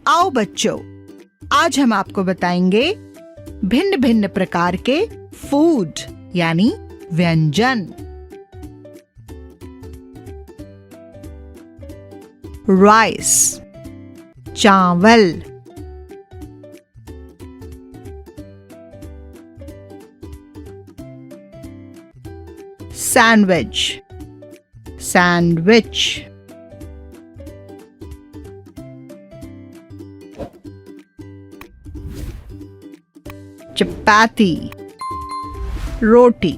आओ बच्चों, आज हम आपको बताएंगे भिन्न भिन्न प्रकार के फूड यानी व्यंजन। राइस चावल, सैंडविच सैंडविच, चपाती roti,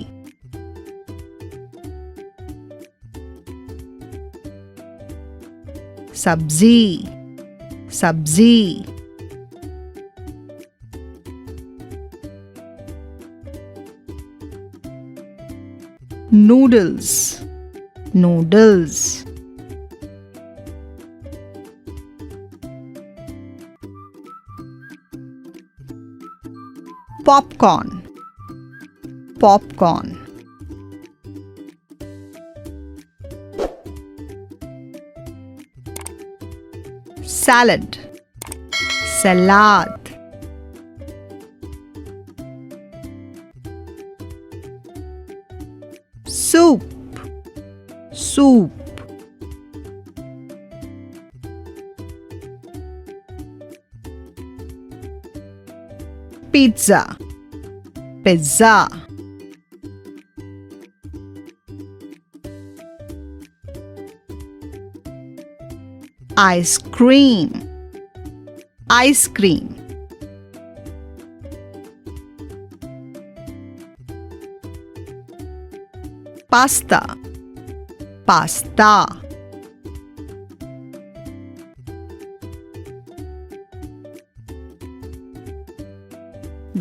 sabzi sabzi, noodles noodles, popcorn popcorn, salad सलाद, soup soup, pizza pizza, ice cream ice cream, pasta pasta,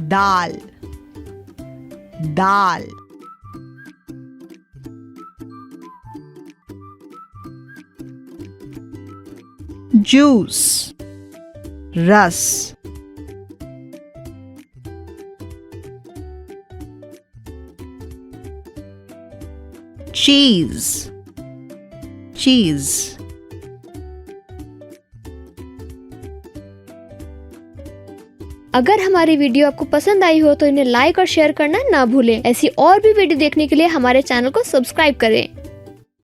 dal dal, juice ras, cheese चीज, अगर हमारी वीडियो आपको पसंद आई हो तो इन्हें लाइक और शेयर करना ना भूलें। ऐसी और भी वीडियो देखने के लिए हमारे चैनल को सब्सक्राइब करें।